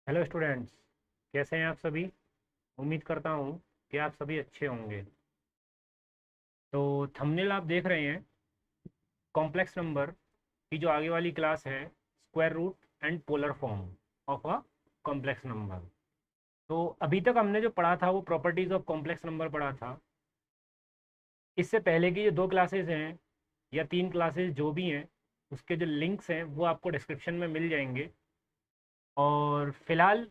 Hello students. कैसे हैं आप सभी? उम्मीद करता हूँ कि आप सभी अच्छे होंगे। तो थंबनेल आप देख रहे हैं, कॉम्प्लेक्स नंबर की जो आगे वाली क्लास है, square root and polar form of a complex number. तो अभी तक हमने जो पढ़ा था वो प्रॉपर्टीज़ ऑफ कॉम्प्लेक्स नंबर पढ़ा था। इससे पहले की जो दो क्लासेस हैं या तीन क्लासेस जो भी हैं, उसके जो लिंक्स हैं वो आपको डिस्क्रिप्शन में मिल जाएंगे। और फिलहाल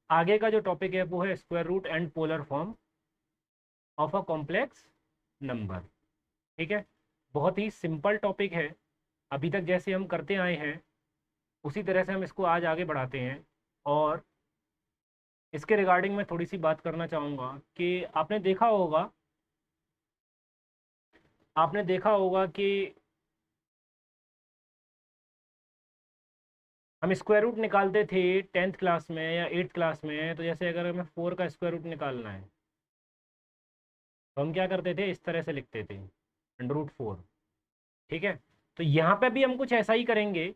आगे का जो टॉपिक है वो है square root and polar form of a complex number. ठीक है, बहुत ही सिंपल टॉपिक है। अभी तक जैसे हम करते आए हैं उसी तरह से हम इसको आज आगे बढ़ाते हैं। और इसके रिगार्डिंग मैं थोड़ी सी बात करना चाहूँगा कि आपने देखा होगा कि हम स्क्वायर रूट निकालते थे 10th क्लास में या 8th क्लास में। तो जैसे अगर हमें 4 का स्क्वायर रूट निकालना है तो हम क्या करते थे, इस तरह से लिखते थे, √4। ठीक है, तो यहाँ पे भी हम कुछ ऐसा ही करेंगे।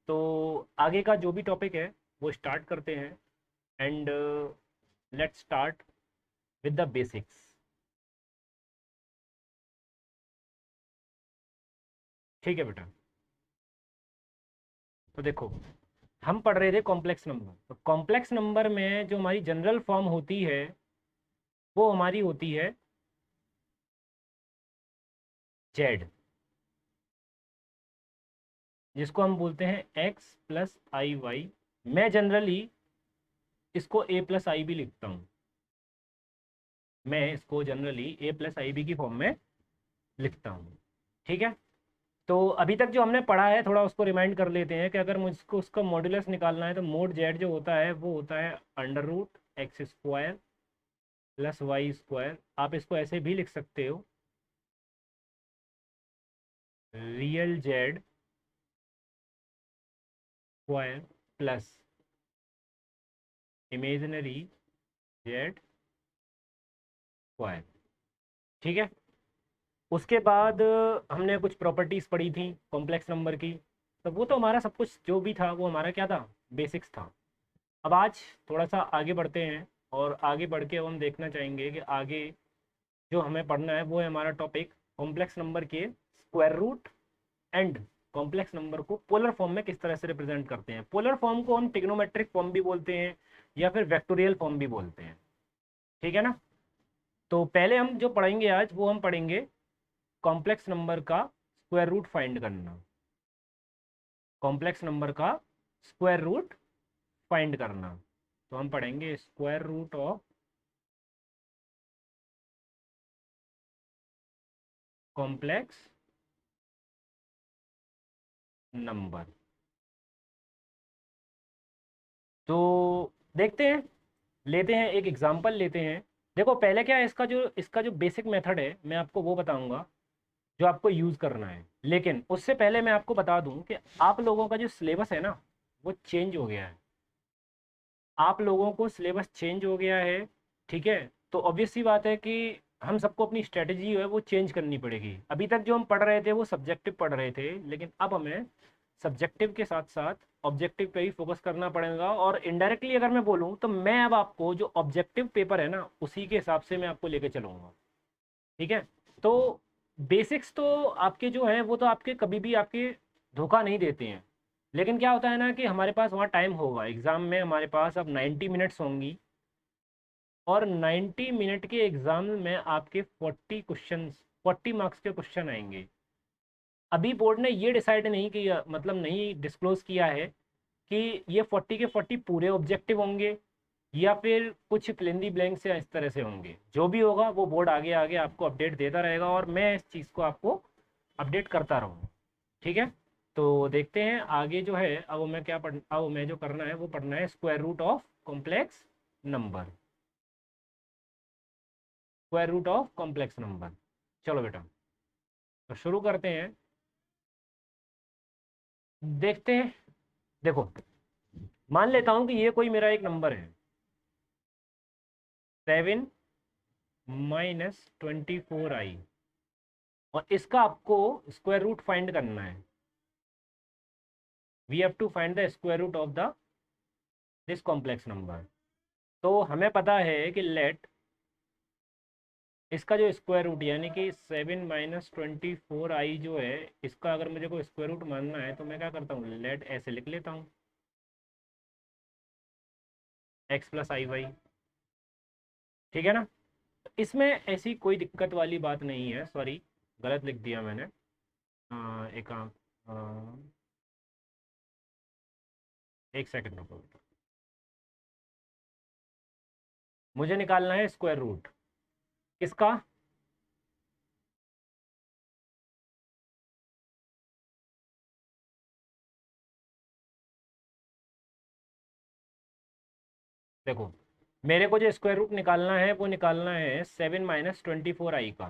तो आगे का जो भी टॉपिक है वो स्टार्ट करते हैं। And let's start with the basics. ठीक है बेटा, तो देखो, हम पढ़ रहे थे कॉम्प्लेक्स नंबर। तो कॉम्प्लेक्स नंबर में जो हमारी जनरल फॉर्म होती है वो हमारी होती है जेड, जिसको हम बोलते हैं x+i y। मैं जनरली इसको a+ib भी लिखता हूँ। मैं इसको जनरली a+ib की फॉर्म में लिखता हूँ। ठीक है, तो अभी तक जो हमने पढ़ा है थोड़ा उसको रिमाइंड कर लेते हैं कि अगर मुझको उसका मॉड्यूलस निकालना है तो मोड जेड जो होता है वो होता है √x² + y²। आप इसको ऐसे भी लिख सकते हो, real Z square plus imaginary Z square. ठीक है, उसके बाद हमने कुछ प्रॉपर्टीज़ पढ़ी थी कॉम्प्लेक्स नंबर की। तो वो तो हमारा सब कुछ जो भी था वो हमारा क्या था, बेसिक्स था। अब आज थोड़ा सा आगे बढ़ते हैं और आगे बढ़ के अब हम देखना चाहेंगे कि आगे जो हमें पढ़ना है वो है हमारा टॉपिक कॉम्प्लेक्स नंबर के square root and complex number को पोलर फॉर्म में किस तरह से रिप्रेजेंट करते हैं। पोलर फॉर्म को हम ट्रिग्नोमेट्रिक फॉर्म भी बोलते हैं या फिर वेक्टोरियल फॉर्म भी बोलते हैं। ठीक है ना। तो पहले हम जो पढ़ेंगे आज वो हम पढ़ेंगे कॉम्प्लेक्स नंबर का स्क्वायर रूट फाइंड करना। कॉम्प्लेक्स नंबर का स्क्वायर रूट फाइंड करना। तो हम पढ़ेंगे square root of complex number. तो देखते हैं, लेते हैं एक एग्जांपल लेते हैं। देखो पहले क्या है, इसका जो बेसिक मेथड है मैं आपको वो बताऊंगा जो आपको यूज़ करना है। लेकिन उससे पहले मैं आपको बता दूं कि आप लोगों का जो सिलेबस है ना वो चेंज हो गया है। आप लोगों को सिलेबस चेंज हो गया है। ठीक है, तो ऑब्वियस सी बात है कि हम सबको अपनी स्ट्रेटजी जो है वो चेंज करनी पड़ेगी। अभी तक जो हम पढ़ रहे थे वो सब्जेक्टिव पढ़ रहे थे, लेकिन अब हमें सब्जेक्टिव के साथ साथ ऑब्जेक्टिव पे ही फोकस करना पड़ेगा। और इनडायरेक्टली अगर मैं बोलूँ तो मैं अब आपको जो ऑब्जेक्टिव पेपर है ना उसी के हिसाब से मैं आपको लेके चलूँगा। ठीक है, तो बेसिक्स तो आपके जो हैं वो तो आपके कभी भी आपके धोखा नहीं देते हैं। लेकिन क्या होता है ना कि हमारे पास वहाँ टाइम होगा, एग्ज़ाम में हमारे पास अब 90 मिनट्स होंगी। और 90 मिनट के एग्ज़ाम में आपके 40 मार्क्स के क्वेश्चन आएंगे। अभी बोर्ड ने ये डिसाइड नहीं किया, मतलब नहीं डिस्क्लोज किया है कि ये 40 के 40 पूरे ऑब्जेक्टिव होंगे या फिर कुछ क्लिंदी ब्लैंक से इस तरह से होंगे। जो भी होगा वो बोर्ड आगे आगे आपको अपडेट देता रहेगा और मैं इस चीज़ को आपको अपडेट करता रहूँगा। ठीक है, तो देखते हैं आगे जो है। अब मैं जो करना है वो पढ़ना है square root of complex number. Square root of complex number. चलो बेटा, तो शुरू करते हैं, देखते हैं। देखो, मान लेता हूँ कि ये कोई मेरा एक नंबर है, 7 - 24i, और इसका आपको स्क्वायर रूट फाइंड करना है। We have to find the square root of the this complex number. तो हमें पता है कि लेट इसका जो स्क्वायर रूट यानी कि 7 - 24i जो है, इसका अगर मुझे को स्क्वायर रूट मानना है तो मैं क्या करता हूँ, लेट ऐसे लिख लेता हूँ, x + i y। ठीक है ना। इसमें ऐसी कोई दिक्कत वाली बात नहीं है, सॉरी गलत लिख दिया मैंने। एक एक सेकंड रुको, मुझे निकालना है स्क्वायर रूट किसका, देखो मेरे को जो स्क्वायर रूट निकालना है वो निकालना है 7 - 24i का।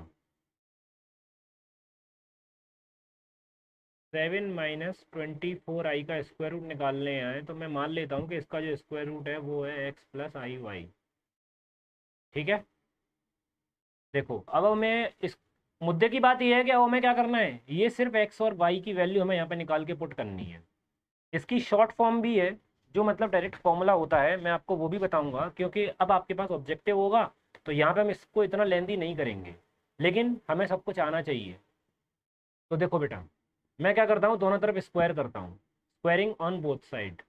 7 - 24i का स्क्वायर रूट निकालने आए तो मैं मान लेता हूँ कि इसका जो स्क्वायर रूट है वो है x + i y। ठीक है। देखो अब हमें इस मुद्दे की बात यह है कि अब हमें क्या करना है, ये सिर्फ x और y की वैल्यू हमें यहाँ पे निकाल के पुट करनी है। इसकी शॉर्ट फॉर्म भी है, जो मतलब डायरेक्ट फॉर्मूला होता है, मैं आपको वो भी बताऊंगा, क्योंकि अब आपके पास ऑब्जेक्टिव होगा तो यहाँ पे हम इसको इतना लेंदी नहीं करेंगे, लेकिन हमें सब कुछ आना चाहिए। तो देखो बेटा, मैं क्या करता हूँ, दोनों तरफ स्क्वायर करता हूँ, स्क्वायरिंग ऑन बोथ साइड।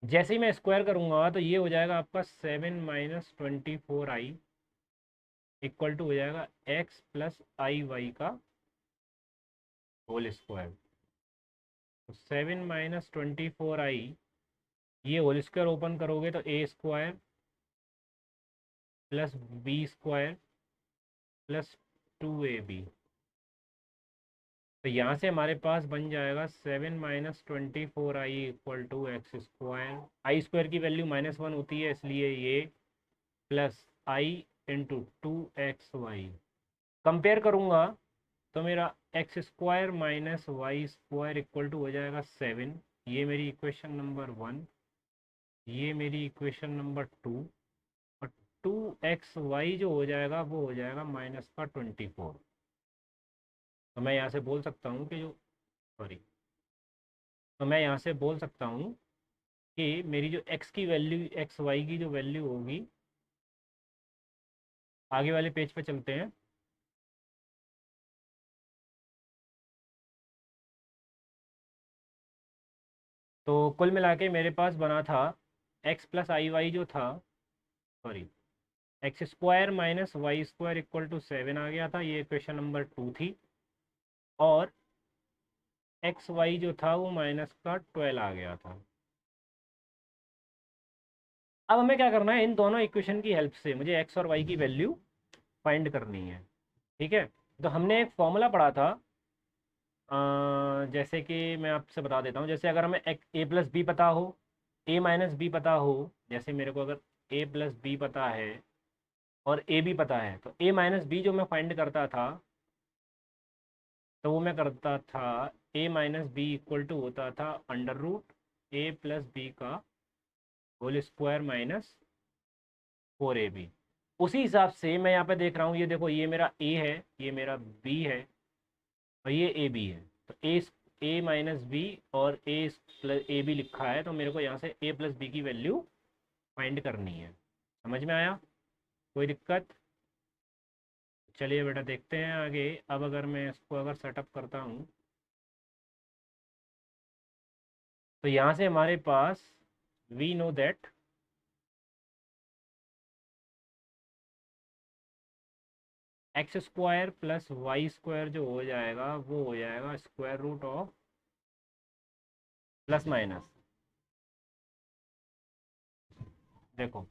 जैसे ही मैं स्क्वायर करूंगा तो ये हो जाएगा आपका 7 - 24i इक्वल टू हो जाएगा x + i y का होल स्क्वायर। तो 7 - 24i, ये होल स्क्वायर ओपन करोगे तो a² + b² + 2ab। तो यहाँ से हमारे पास बन जाएगा 7 - 24i equal to x²। I square की वैल्यू -1 होती है, इसलिए ये प्लस आई इंटू 2xy। कंपेयर करूँगा तो मेरा x² - y² इक्वल टू हो जाएगा 7। ये मेरी इक्वेशन नंबर 1, ये मेरी इक्वेशन नंबर 2, और 2xy जो हो जाएगा वो हो जाएगा -24। तो मैं यहाँ से बोल सकता हूँ कि जो सॉरी तो मैं यहाँ से बोल सकता हूँ कि मेरी जो x की वैल्यू, एक्स वाई की जो वैल्यू होगी, आगे वाले पेज पे चलते हैं। तो कुल मिला के मेरे पास बना था x + i y जो था, sorry x² - y² equal to 7 आ गया था, ये इक्वेशन नंबर 2 थी। और एक्स वाई जो था वो -12 आ गया था। अब हमें क्या करना है, इन दोनों इक्वेशन की हेल्प से मुझे एक्स और वाई की वैल्यू फाइंड करनी है। ठीक है। तो हमने एक फॉर्मूला पढ़ा था, जैसे कि मैं आपसे बता देता हूँ, जैसे अगर हमें a + b पता हो, a - b पता हो, जैसे मेरे को अगर a + b पता है और a भी पता है, तो a - b जो मैं फाइंड करता था तो वो मैं करता था a - b इक्वल टू होता था √a + b का होल स्क्वायर -4ab। उसी हिसाब से मैं यहाँ पे देख रहा हूँ, ये देखो ये मेरा a है, ये मेरा b है, और ये ए बी है। तो a - b और a b लिखा है, तो मेरे को यहाँ से a + b की वैल्यू फाइंड करनी है। समझ में आया, कोई दिक्कत? चलिए बेटा देखते हैं आगे। अब अगर मैं इसको अगर सेटअप करता हूँ तो यहाँ से हमारे पास we know that x² + y² जो हो जाएगा वो हो जाएगा square root of plus minus, देखो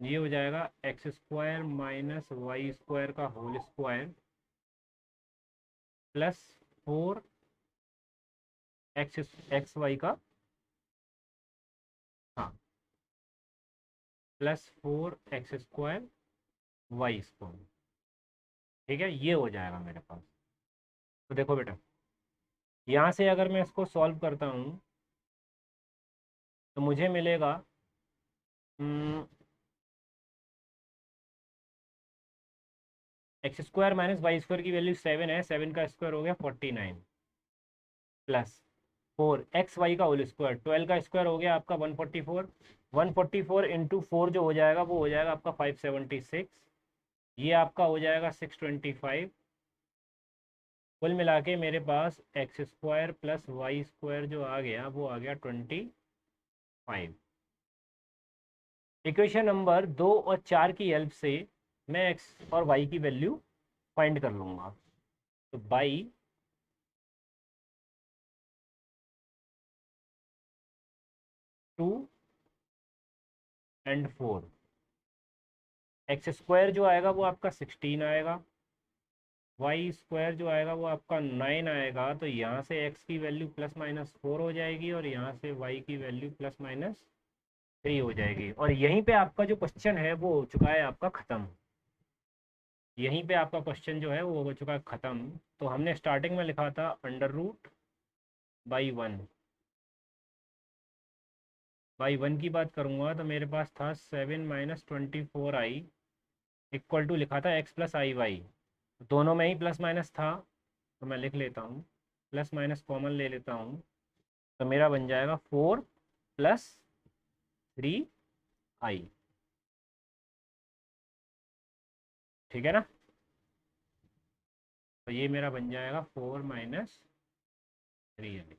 ये हो जाएगा x² - y² का whole square plus 4 x y का, हाँ, +4 x² y²। ठीक है, ये हो जाएगा मेरे पास। तो देखो बेटा, यहाँ से अगर मैं इसको सॉल्व करता हूँ तो मुझे मिलेगा x square minus y square की वैल्यू 7 है, 7 का स्क्वायर हो गया 49 प्लस 4 XY का होल स्क्वायर, 12 का स्क्वायर हो गया आपका 144, 144 इंटू 4 जो हो जाएगा वो हो जाएगा आपका 576, ये आपका हो जाएगा 625। कुल मिला के मेरे पास X square plus Y square जो आ गया वो आ गया 25। इक्वेशन नंबर 2 और 4 की हेल्प से मैं एक्स और वाई की वैल्यू फाइंड कर लूँगा। तो बाई 2 एंड 4, एक्स स्क्वायर जो आएगा वो आपका 16 आएगा, वाई स्क्वायर जो आएगा वो आपका 9 आएगा। तो यहाँ से एक्स की वैल्यू ±4 हो जाएगी और यहाँ से वाई की वैल्यू ±3 हो जाएगी। और यहीं पे आपका जो क्वेश्चन है वो हो चुका है आपका ख़त्म। यहीं पे आपका क्वेश्चन जो है वो हो चुका है ख़त्म। तो हमने स्टार्टिंग में लिखा था √1। बाई 1 की बात करूँगा तो मेरे पास था 7 - 24i इक्वल टू लिखा था x प्लस आई वाई, दोनों में ही प्लस माइनस था तो मैं लिख लेता हूँ, प्लस माइनस कॉमन ले लेता हूँ। तो मेरा बन जाएगा 4 + 3i। ठीक है ना। तो ये मेरा बन जाएगा 4 - 3i।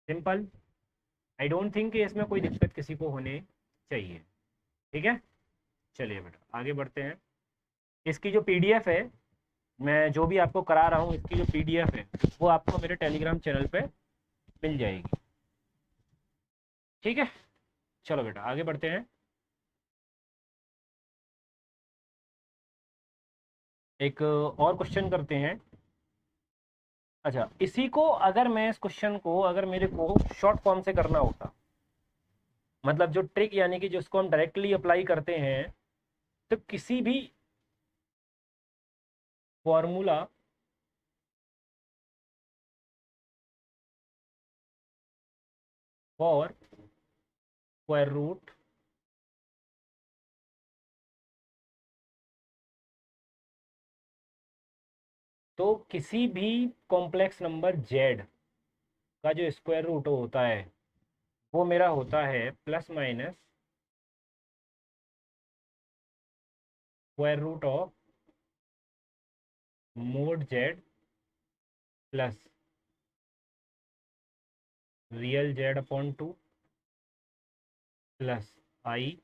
Simple. I don't think कि इसमें कोई दिक्कत किसी को होने चाहिए। ठीक है, चलिए बेटा आगे बढ़ते हैं। इसकी जो पीडीएफ है, मैं जो भी आपको करा रहा हूँ इसकी जो पीडीएफ है वो आपको मेरे टेलीग्राम चैनल पे मिल जाएगी। ठीक है, चलो बेटा आगे बढ़ते हैं। एक और क्वेश्चन करते हैं। अच्छा, इसी को अगर मैं इस क्वेश्चन को अगर मेरे को शॉर्ट फॉर्म से करना होता, मतलब जो ट्रिक यानी कि जिसको हम डायरेक्टली अप्लाई करते हैं, तो किसी भी फॉर्मूला फॉर स्क्वायर रूट तो किसी भी कॉम्प्लेक्स नंबर z का जो स्क्वायर रूट होता है वो मेरा होता है plus minus square root of mod z plus real z upon 2 plus I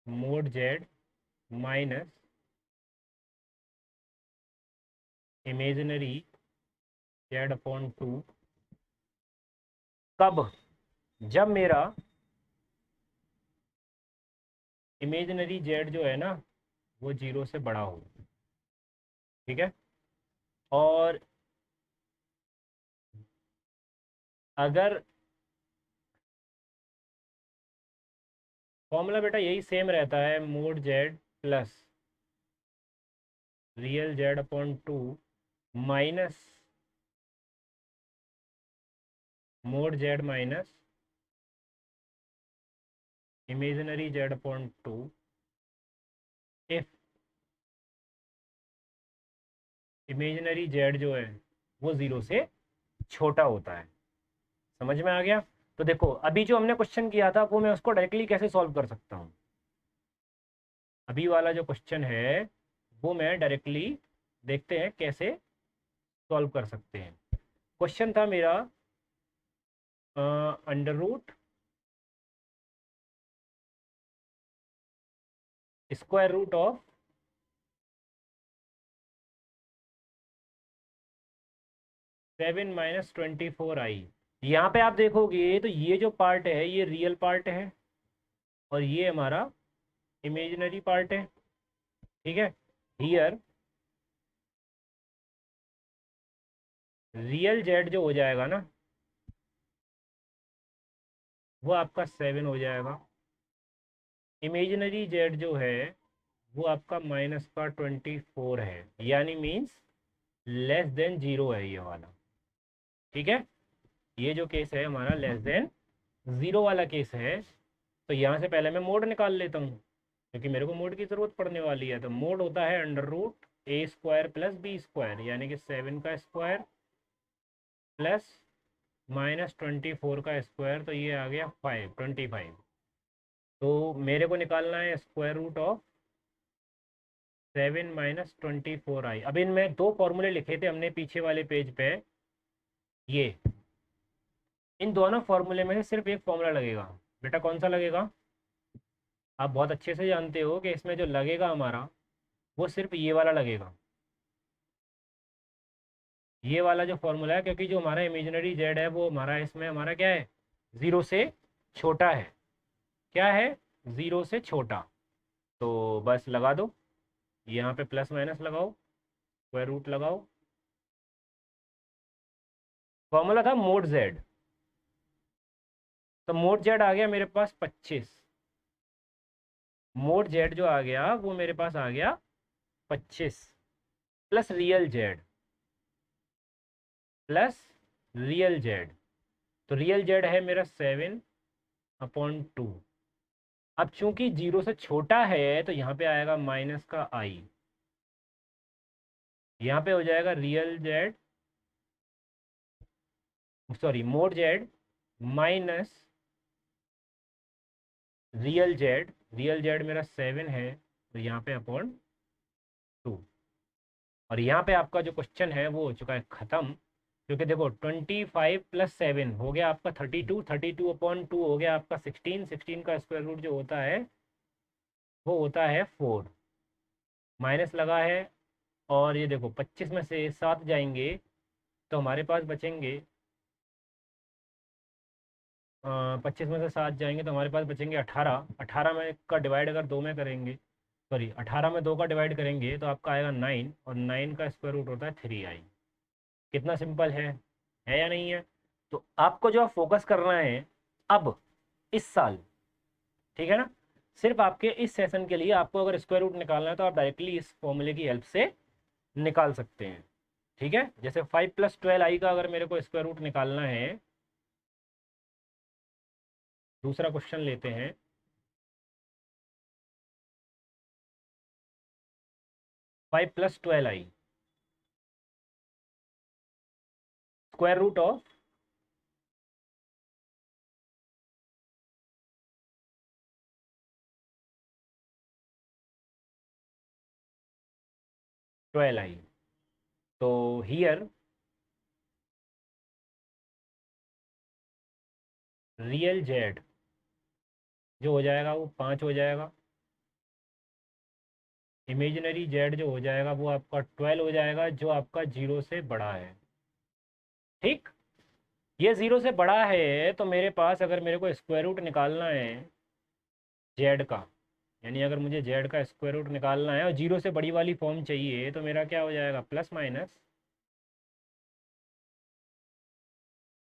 mod z minus imaginary z upon 2। कब? जब मेरा इमेजिनरी z जो है ना वो 0 से बड़ा हो। ठीक है, और अगर फॉर्मूला बेटा यही सेम रहता है, mode z plus real z upon 2 minus mode z minus imaginary z upon 2 if imaginary z जो है वो 0 से छोटा होता है। समझ में आ गया? तो देखो अभी जो हमने क्वेश्चन किया था वो मैं उसको डायरेक्टली कैसे सॉल्व कर सकता हूँ। अभी वाला जो क्वेश्चन है वो मैं डायरेक्टली देखते हैं कैसे सॉल्व कर सकते हैं। क्वेश्चन था मेरा under root square root of 7 - 24i। यहाँ पे आप देखोगे तो ये जो पार्ट है ये रियल पार्ट है और ये हमारा इमेजिनरी पार्ट है। ठीक है, हियर रियल जेड जो हो जाएगा ना वो आपका 7 हो जाएगा, इमेजिनरी जेड जो है वो आपका -24 है, यानी मीन्स <<0 है ये वाला। ठीक है, ये जो केस है हमारा <<0 वाला केस है। तो यहाँ से पहले मैं मोड निकाल लेता हूँ। क्योंकि मेरे को मोड की ज़रूरत पड़ने वाली है। तो मोड होता है अंडर रूट ए स्क्वायर प्लस बी स्क्वायर, यानी कि 7 का स्क्वायर प्लस -24 का स्क्वायर, तो ये आ गया 25। तो मेरे को निकालना है स्क्वायर रूट ऑफ 7 - 24i। अब इनमें दो फॉर्मूले लिखे थे हमने पीछे वाले पेज पे, ये इन दोनों फॉर्मूले में से सिर्फ एक फॉर्मूला लगेगा। बेटा कौन सा लगेगा? आप बहुत अच्छे से जानते हो कि इसमें जो लगेगा हमारा, वो सिर्फ ये वाला लगेगा, ये वाला जो फॉर्मूला है। क्योंकि जो हमारा इमेजिनरी जेड है वो हमारा इसमें हमारा क्या है, ज़ीरो से छोटा है। क्या है? ज़ीरो से छोटा। तो बस लगा दो, यहाँ पे प्लस माइनस लगाओ, स्क्वायर रूट लगाओ। फॉर्मूला था मोड जेड, तो मोड जेड आ गया मेरे पास 25। मोड जेड जो आ गया वो मेरे पास आ गया 25 plus real Z, plus real Z. तो रियल जेड है मेरा 7/2। अब चूंकि जीरो से छोटा है तो यहाँ पे आएगा माइनस का आई, यहाँ पे हो जाएगा real Z, sorry mode Z minus real Z. Real Z मेरा 7 है, तो यहाँ पे अपॉन 2। और यहाँ पे आपका जो क्वेश्चन है वो हो चुका है ख़त्म। क्योंकि देखो 25 + 7 हो गया आपका 32, 32/2 हो गया आपका 16, 16 का स्क्वायर रूट जो होता है वो होता है 4। माइनस लगा है, और ये देखो 25 में से 7 जाएंगे तो हमारे पास बचेंगे, 25 में से 7 जाएंगे तो हमारे पास बचेंगे 18। 18 में का डिवाइड अगर 2 में करेंगे, सॉरी 18 में 2 का डिवाइड करेंगे तो आपका आएगा 9, और 9 का स्क्वायर रूट होता है 3i। कितना सिंपल है या नहीं है? तो आपको जो फोकस करना है अब इस साल, ठीक है ना, सिर्फ आपके इस सेशन के लिए आपको अगर स्क्वायर रूट निकालना है तो आप डायरेक्टली इस फॉर्मूले की हेल्प से निकाल सकते हैं। ठीक है, जैसे 5 + 12i का अगर मेरे को स्क्वायर रूट निकालना है, दूसरा क्वेश्चन लेते हैं। 5 + 12i square root of 12i। तो हियर रियल जेड जो हो जाएगा वो 5 हो जाएगा, इमेजिनरी जेड जो हो जाएगा वो आपका 12 हो जाएगा, जो आपका जीरो से बड़ा है। ठीक, ये जीरो से बड़ा है तो मेरे पास अगर मेरे को स्क्वायर रूट निकालना है जेड का, यानी अगर मुझे जेड का स्क्वायर रूट निकालना है और जीरो से बड़ी वाली फॉर्म चाहिए, तो मेरा क्या हो जाएगा, प्लस माइनस।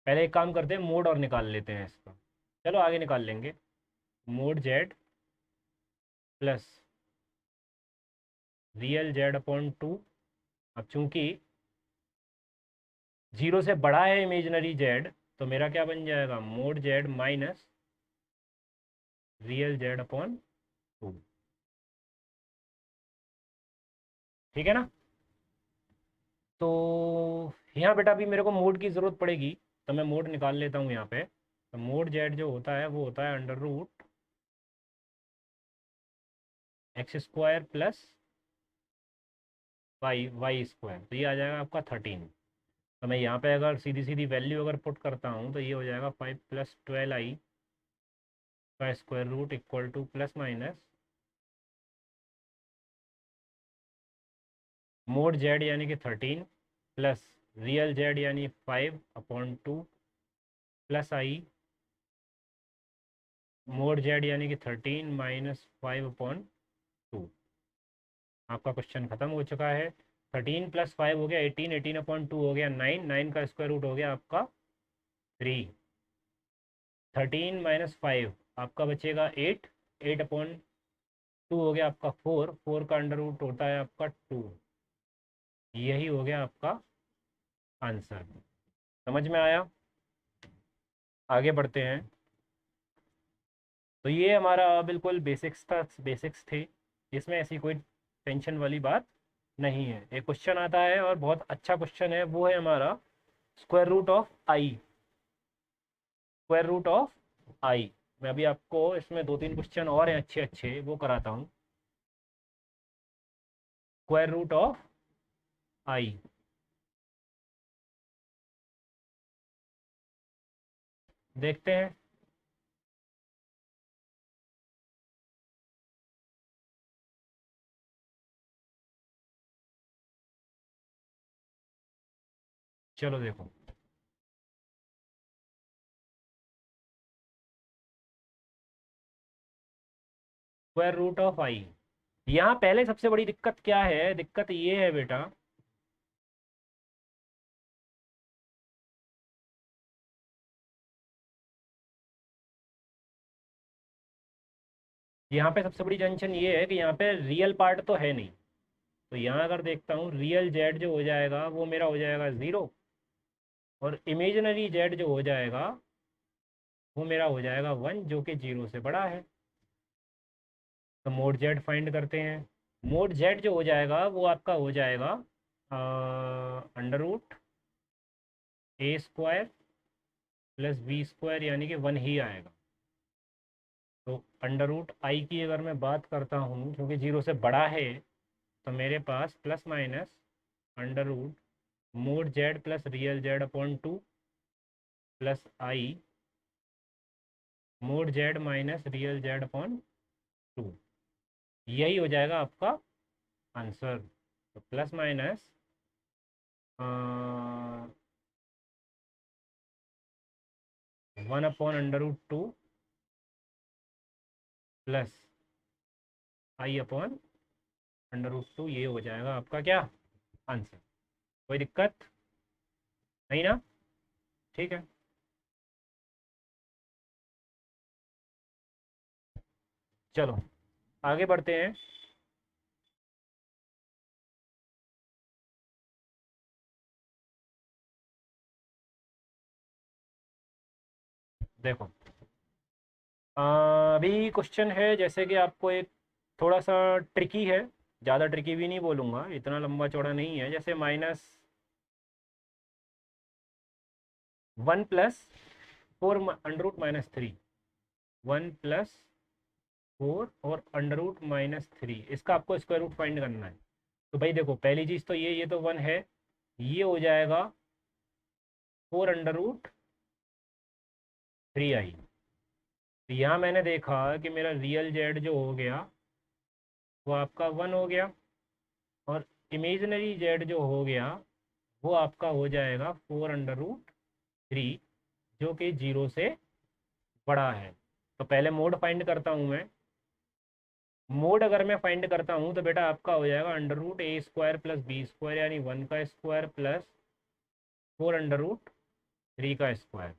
पहले एक काम करते हैं, मोड और निकाल लेते हैं इसका। चलो आगे निकाल लेंगे। Mod Z plus real Z. अब चूंकि जीरो से बड़ा है इमेजिनरी जेड, तो मेरा क्या बन जाएगा, मोड जेड माइनस रियल जेड/2। ठीक है ना? तो यहाँ बेटा अभी मेरे को मोड की ज़रूरत पड़ेगी, तो मैं मोड निकाल लेता हूँ यहाँ पे। तो मोड जेड जो होता है वो होता है under root x² plus Y square. तो ये आ जाएगा आपका 13। तो मैं यहाँ पे अगर सीधी सीधी वैल्यू अगर पुट करता हूँ तो ये हो जाएगा 5 + 12i का square root equal to plus minus mod z यानी कि 13 प्लस रियल जेड यानी 5/2 प्लस आई मोड जेड यानी कि 13 माइनस 5/2। आपका क्वेश्चन खत्म हो चुका है। 13 + 5 हो गया 18, 18/2 हो गया 9, 9 का स्क्वायर रूट हो गया आपका 3। 13 - 5 आपका बचेगा 8, 8/2 हो गया आपका 4, 4 का अंडर रूट होता है आपका 2। यही हो गया आपका आंसर। समझ में आया? आगे बढ़ते हैं। तो ये हमारा बिल्कुल बेसिक्स थे, इसमें ऐसी कोई टेंशन वाली बात नहीं है। एक क्वेश्चन आता है और बहुत अच्छा क्वेश्चन है, वो है हमारा square root of I. Square root of I, मैं अभी आपको इसमें दो तीन क्वेश्चन और हैं अच्छे अच्छे, वो कराता हूँ। स्क्वायर रूट ऑफ आई, देखते हैं। चलो देखो, स्क्वायर रूट ऑफ आई, यहाँ पहले सबसे बड़ी दिक्कत क्या है, दिक्कत ये है बेटा, यहाँ पे सबसे बड़ी टेंशन ये है कि यहाँ पे रियल पार्ट तो है नहीं। तो यहाँ अगर देखता हूँ, रियल जेड जो हो जाएगा वो मेरा हो जाएगा 0, और इमेजिनरी जेड जो हो जाएगा वो मेरा हो जाएगा 1, जो कि 0 से बड़ा है। तो मोड जेड फाइंड करते हैं। मोड जेड जो हो जाएगा वो आपका हो जाएगा अंडर रूट ए स्क्वायर प्लस बी स्क्वायर, यानी कि 1 ही आएगा। तो अंडर रूट आई की अगर मैं बात करता हूँ, क्योंकि 0 से बड़ा है, तो मेरे पास plus minus under root mod Z plus real Z upon 2 plus आई mod Z minus real Z upon 2, यही हो जाएगा आपका आंसर। तो plus minus 1 upon under root 2 plus I upon under root 2, ये हो जाएगा आपका क्या आंसर। कोई दिक्कत नहीं ना? ठीक है, चलो आगे बढ़ते हैं। देखो, अभी क्वेश्चन है, जैसे कि आपको एक थोड़ा सा ट्रिकी है, ज़्यादा ट्रिकी भी नहीं बोलूँगा, इतना लंबा चौड़ा नहीं है। जैसे minus 1 plus 4 under root minus 3, 1 plus 4 और अंडर रूट माइनस 3, इसका आपको स्क्वायर रूट फाइंड करना है। तो भाई देखो, पहली चीज़ तो ये तो 1 है, ये हो जाएगा 4 अंडर रूट 3 आई। तो यहाँ मैंने देखा कि मेरा रियल जेड जो हो गया वो आपका 1 हो गया, और इमेजनरी जेड जो हो गया वो आपका हो जाएगा 4 अंडर रूट 3, जो कि 0 से बड़ा है। तो पहले मोड फाइंड करता हूँ मैं। मोड अगर मैं फाइंड करता हूँ तो बेटा आपका हो जाएगा अंडर रूट ए स्क्वायर प्लस बी स्क्वायर, यानी 1 का स्क्वायर प्लस 4 अंडर रूट 3 का स्क्वायर।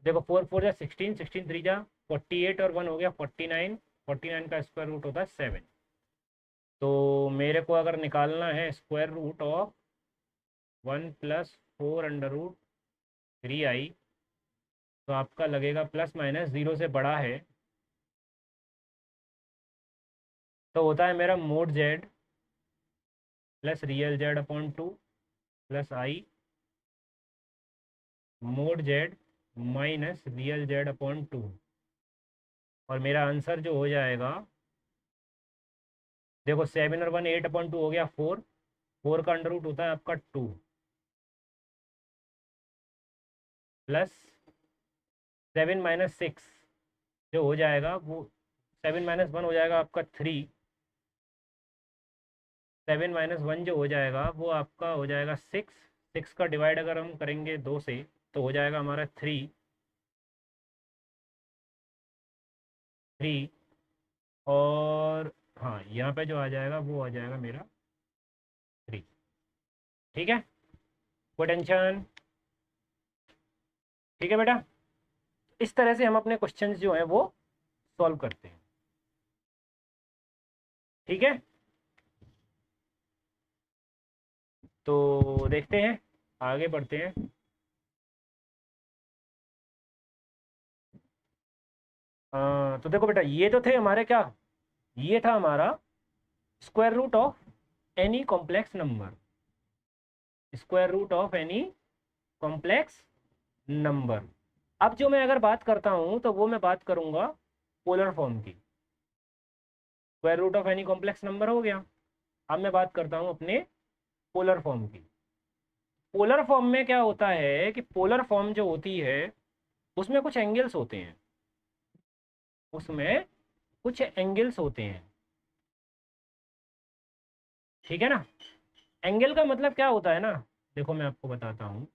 देखो, 4 4 जा 16, 16 3 जा 48, और 1 हो गया 49, 49 का स्क्वायर रूट होता है 7। तो मेरे को अगर निकालना है square root of 1 plus 4 under root 3 i, तो आपका लगेगा प्लस माइनस 0 से बड़ा है, तो होता है मेरा mod Z plus real Z upon 2 plus आई mod Z minus real Z upon 2। और मेरा आंसर जो हो जाएगा, देखो 7 और 1 8 अपॉन 2 हो गया 4, 4 का अंडर रूट होता है आपका 2, प्लस 7 माइनस 6 जो हो जाएगा वो 7 माइनस 1 हो जाएगा आपका 3, 7 माइनस 1 जो हो जाएगा वो आपका हो जाएगा 6, 6 का डिवाइड अगर हम करेंगे 2 से तो हो जाएगा हमारा 3 और हाँ, यहाँ पे जो आ जाएगा वो आ जाएगा मेरा 3। ठीक है, कोई टेंशन? ठीक है बेटा, इस तरह से हम अपने क्वेश्चंस जो हैं वो सॉल्व करते हैं। ठीक है, तो देखते हैं, आगे बढ़ते हैं। तो देखो बेटा, ये तो थे हमारे क्या, ये था हमारा square root of any complex number, square root of any complex number. अब जो मैं अगर बात करता हूँ तो वो मैं बात करूँगा पोलर फॉर्म की। Square root of any complex number हो गया। अब मैं बात करता हूँ अपने पोलर फॉर्म की। पोलर फॉर्म में क्या होता है कि पोलर फॉर्म जो होती है उसमें कुछ एंगल्स होते हैं, उसमें कुछ एंगल्स होते हैं, ठीक है ना। एंगल का मतलब क्या होता है ना, देखो मैं आपको बताता हूँ।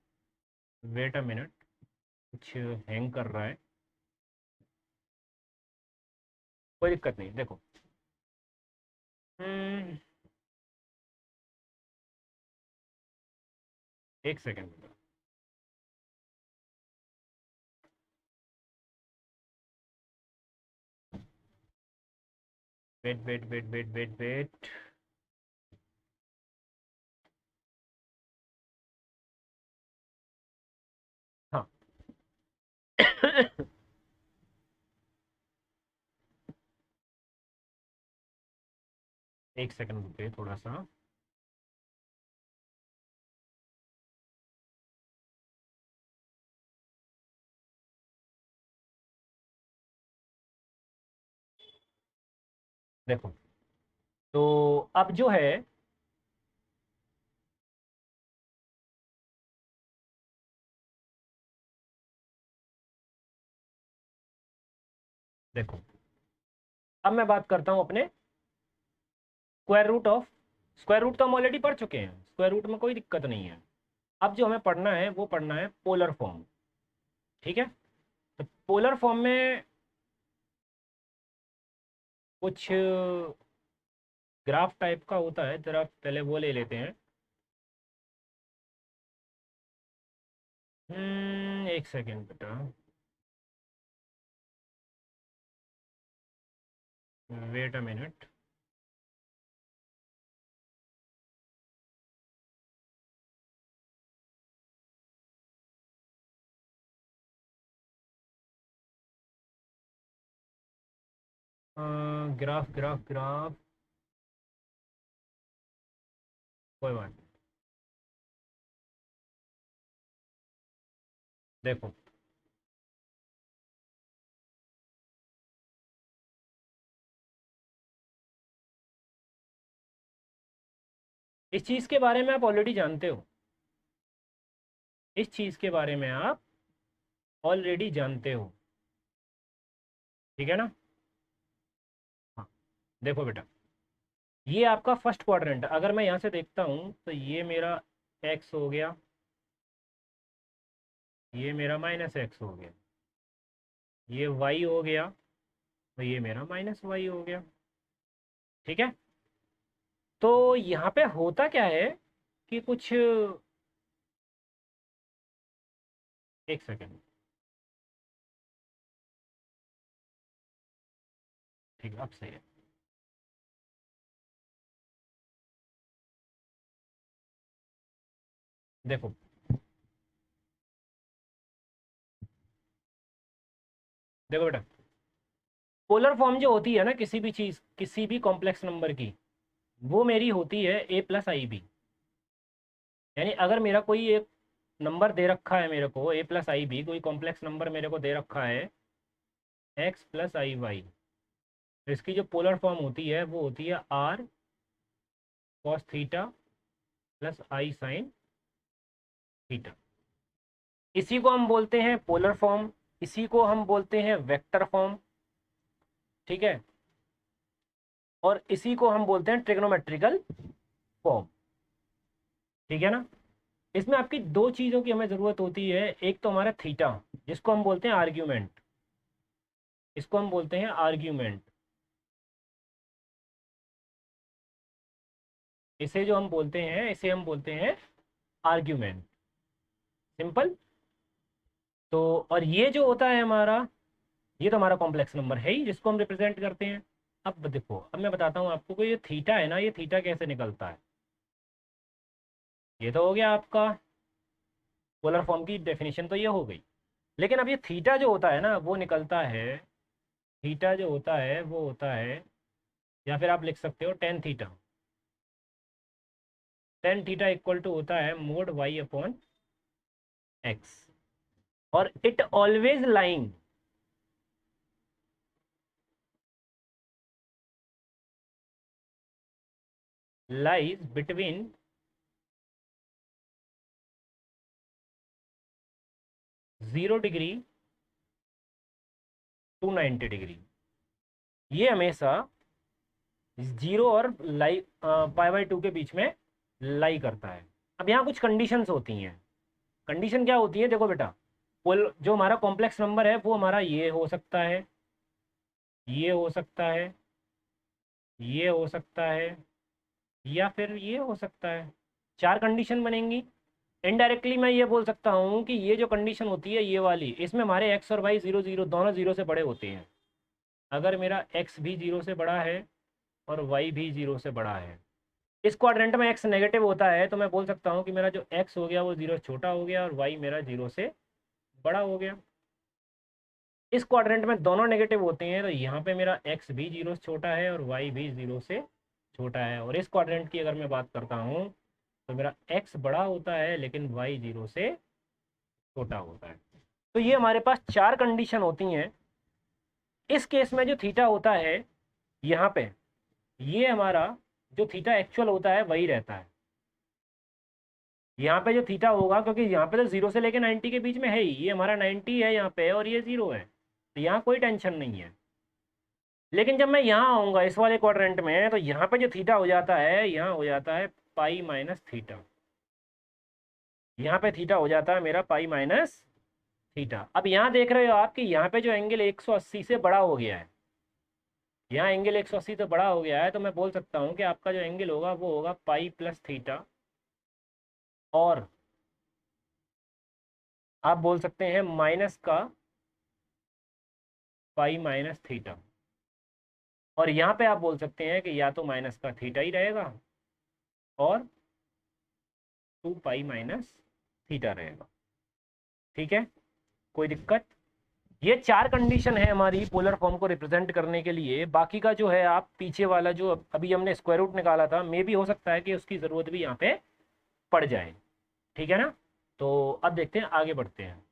वेट अ मिनट, कुछ हैंग कर रहा है, कोई दिक्कत नहीं, देखो। हम्म, एक second. Wait wait wait wait wait wait. हाँ। एक सेकंड रुकिए थोड़ा सा। देखो, तो अब जो है, देखो अब मैं बात करता हूँ अपने square root of, square root तो हम ऑलरेडी पढ़ चुके हैं, स्क्वायर रूट में कोई दिक्कत नहीं है। अब जो हमें पढ़ना है वो पढ़ना है पोलर फॉर्म, ठीक है। तो पोलर फॉर्म में कुछ ग्राफ टाइप का होता है, जरा पहले वो ले लेते हैं। एक सेकेंड बेटा, wait a minute. Graph graph graph, कोई बात नहीं। देखो, इस चीज़ के बारे में आप ऑलरेडी जानते हो, इस चीज़ के बारे में आप ऑलरेडी जानते हो, ठीक है ना। हाँ, देखो बेटा, ये आपका फर्स्ट क्वाड्रेंट, अगर मैं यहाँ से देखता हूँ तो ये मेरा एक्स हो गया, ये मेरा माइनस एक्स हो गया, ये वाई हो गया, तो ये मेरा माइनस वाई हो गया, ठीक है। तो यहाँ पे होता क्या है कि कुछ, एक सेकेंड, ठीक है अब सही है। देखो, देखो बेटा, पोलर फॉर्म जो होती है ना किसी भी चीज़, किसी भी कॉम्प्लेक्स नंबर की, वो मेरी होती है ए प्लस आई बी। यानी अगर मेरा कोई एक नंबर दे रखा है मेरे को, ए प्लस आई बी, कोई कॉम्प्लेक्स नंबर मेरे को दे रखा है एक्स प्लस आई वाई, तो इसकी जो पोलर फॉर्म होती है वो होती है r cos theta plus i sine theta. इसी को हम बोलते हैं पोलर फॉर्म, इसी को हम बोलते हैं वेक्टर फॉर्म, ठीक है। और इसी को हम बोलते हैं ट्रिग्नोमेट्रिकल फॉर्म, ठीक है ना। इसमें आपकी दो चीज़ों की हमें ज़रूरत होती है, एक तो हमारा थीटा, जिसको हम बोलते हैं आर्ग्यूमेंट, इसको हम बोलते हैं आर्ग्यूमेंट, इसे जो हम बोलते हैं इसे हम बोलते हैं आर्ग्यूमेंट, सिंपल। तो और ये जो होता है हमारा, ये तो हमारा कॉम्प्लेक्स नंबर है ही जिसको हम रिप्रेजेंट करते हैं। अब देखो, अब मैं बताता हूँ आपको कि ये थीटा है ना, ये थीटा कैसे निकलता है। ये तो हो गया आपका पोलर फॉर्म की डेफिनेशन, तो ये हो गई। लेकिन अब ये थीटा जो होता है ना वो निकलता है थीटा जो होता है वो होता है, या फिर आप लिख सकते हो tan theta. Tan theta equal to होता है मोड वाई अपॉन एक्स, और it always lying lies between 0 degree to 90 degree. ये हमेशा 0 और लाई पाई बाई 2 के बीच में लाई करता है। अब यहाँ कुछ कंडीशंस होती हैं। कंडीशन क्या होती है, देखो बेटा, पोल जो हमारा कॉम्प्लेक्स नंबर है वो हमारा ये हो सकता है, ये हो सकता है, ये हो सकता है, या फिर ये हो सकता है। चार कंडीशन बनेंगी। इनडायरेक्टली मैं ये बोल सकता हूँ कि ये जो कंडीशन होती है ये वाली, इसमें हमारे एक्स और वाई 0 0 दोनों 0 से बड़े होते हैं। अगर मेरा एक्स भी 0 से बड़ा है और वाई भी 0 से बड़ा है, इस क्वाड्रेंट में एक्स नेगेटिव होता है, तो मैं बोल सकता हूँ कि मेरा जो एक्स हो गया वो 0 छोटा हो गया और वाई मेरा 0 से बड़ा हो गया। इस क्वाड्रेंट में दोनों नेगेटिव होते हैं, तो यहाँ पे मेरा एक्स भी 0 से छोटा है और वाई भी 0 से छोटा है। और इस क्वाड्रेंट की अगर मैं बात करता हूँ तो मेरा एक्स बड़ा होता है लेकिन वाई 0 से छोटा होता है। तो ये हमारे पास चार कंडीशन होती हैं। इस केस में जो थीटा होता है यहाँ पे, ये हमारा जो थीटा एक्चुअल होता है वही रहता है। यहाँ पे जो थीटा होगा, क्योंकि यहाँ पे तो 0 से लेके 90 के बीच में है ही, ये हमारा 90 है यहाँ पे और ये 0 है, तो यहाँ कोई टेंशन नहीं है। लेकिन जब मैं यहाँ आऊँगा इस वाले क्वाड्रेंट में, तो यहाँ पे जो थीटा हो जाता है, यहाँ हो जाता है पाई माइनस थीटा। यहाँ पे थीटा हो जाता है मेरा पाई माइनस थीटा। अब यहाँ देख रहे हो आप कि यहाँ पे जो एंगल 180 से बड़ा हो गया है, यहाँ एंगल 180 से बड़ा हो गया है, तो मैं बोल सकता हूँ कि आपका जो एंगल होगा वो होगा पाई प्लस थीटा, और आप बोल सकते हैं माइनस का पाई माइनस थीटा। और यहाँ पे आप बोल सकते हैं कि या तो माइनस का थीटा ही रहेगा और 2 पाई माइनस थीटा रहेगा। ठीक है, कोई दिक्कत? ये चार कंडीशन है हमारी पोलर फॉर्म को रिप्रेजेंट करने के लिए। बाकी का जो है आप पीछे वाला जो अभी हमने स्क्वायर रूट निकाला था, मे भी हो सकता है कि उसकी ज़रूरत भी यहाँ पे पड़ जाए। ठीक है ना? तो अब देखते हैं, आगे बढ़ते हैं।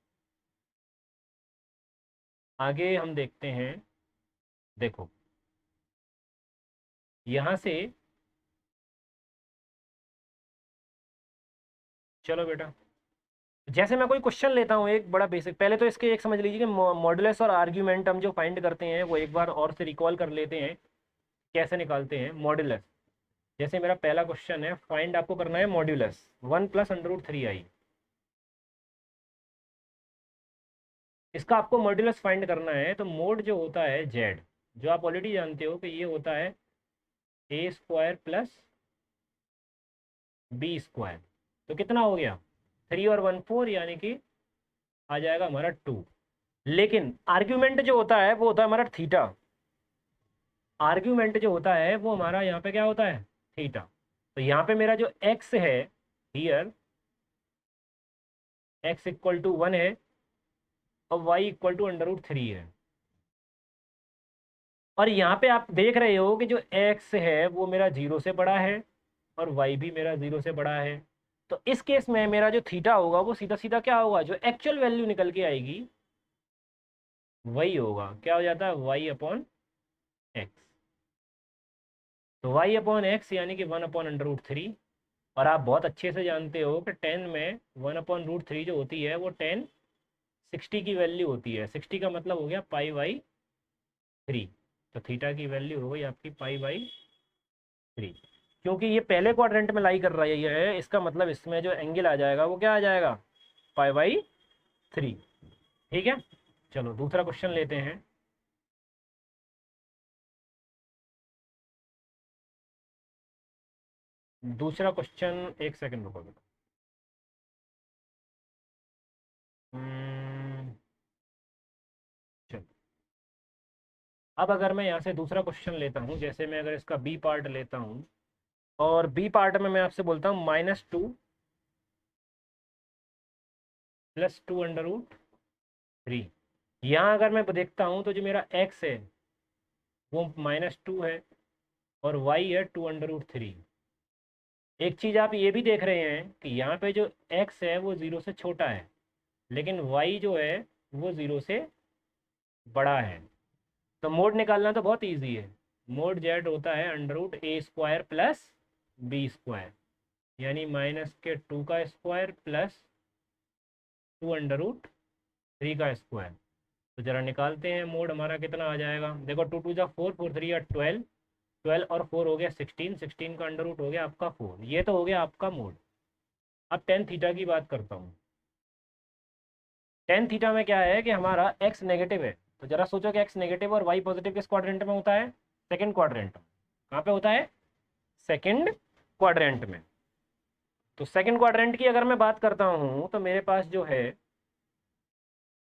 आगे हम देखते हैं, देखो यहाँ से, चलो बेटा, जैसे मैं कोई क्वेश्चन लेता हूँ एक बड़ा बेसिक, पहले तो इसके एक समझ लीजिए कि मॉडुलस और आर्ग्यूमेंट हम जो फाइंड करते हैं वो एक बार और से रिकॉल कर लेते हैं, कैसे निकालते हैं मॉडुलस। जैसे मेरा पहला क्वेश्चन है, फाइंड आपको करना है मॉड्यूलस 1 + √3i। इसका आपको मॉड्यूलस फाइंड करना है, तो मोड जो होता है जेड, जो आप ऑलरेडी जानते हो कि ये होता है a² + b²। तो कितना हो गया, 3 और 1 4, यानी कि आ जाएगा हमारा 2। लेकिन आर्ग्यूमेंट जो होता है वो होता है हमारा थीटा। आर्ग्यूमेंट जो होता है वो हमारा यहाँ पे क्या होता है, थीटा। तो यहाँ पे मेरा जो एक्स है, हियर x = 1 है और y = √3 है। और यहाँ पे आप देख रहे हो कि जो x है वो मेरा 0 से बड़ा है और y भी मेरा 0 से बड़ा है। तो इस केस में मेरा जो थीटा होगा वो सीधा सीधा क्या होगा, जो एक्चुअल वैल्यू निकल के आएगी वही होगा। क्या हो जाता है, y/x। तो y/x यानी कि 1/√3। और आप बहुत अच्छे से जानते हो कि 10 में 1/√3 जो होती है वो 10 60 की वैल्यू होती है। 60 का मतलब हो गया π/3। तो थीटा की वैल्यू हो गई आपकी π/3। क्योंकि ये पहले क्वाड्रेंट में लाई कर रही है, इसका मतलब इसमें जो एंगल आ जाएगा वो क्या आ जाएगा, π/3। ठीक है, चलो दूसरा क्वेश्चन लेते हैं। दूसरा क्वेश्चन, एक सेकंड रुको बेटा। चलो, अब अगर मैं यहाँ से दूसरा क्वेश्चन लेता हूँ, जैसे मैं अगर इसका बी पार्ट लेता हूँ, और बी पार्ट में मैं आपसे बोलता हूँ -2 + 2√3। यहाँ अगर मैं देखता हूँ तो जो मेरा x है वो -2 है, और y है 2√3। एक चीज़ आप ये भी देख रहे हैं कि यहाँ पे जो x है वो 0 से छोटा है, लेकिन y जो है वो 0 से बड़ा है। तो मोड निकालना तो बहुत इजी है। मोड z होता है √a² प्लस b², यानी -2 का स्क्वायर प्लस 2√3 का स्क्वायर। तो ज़रा निकालते हैं, मोड हमारा कितना आ जाएगा। देखो 2 2 जा 4, 4 3 या 12, 12 और 4 हो गया 16, 16 का अंडर रूट हो गया आपका 4। ये तो हो गया आपका मोड। अब टेन थीटा की बात करता हूँ। टेन थीटा में क्या है कि हमारा x नेगेटिव है, तो जरा सोचो कि x नेगेटिव और y पॉजिटिव किस क्वाड्रेंट में होता है? Second quadrant. कहाँ पे होता है? सेकंड क्वाड्रेंट में। तो सेकंड क्वाड्रेंट की अगर मैं बात करता हूँ तो मेरे पास जो है,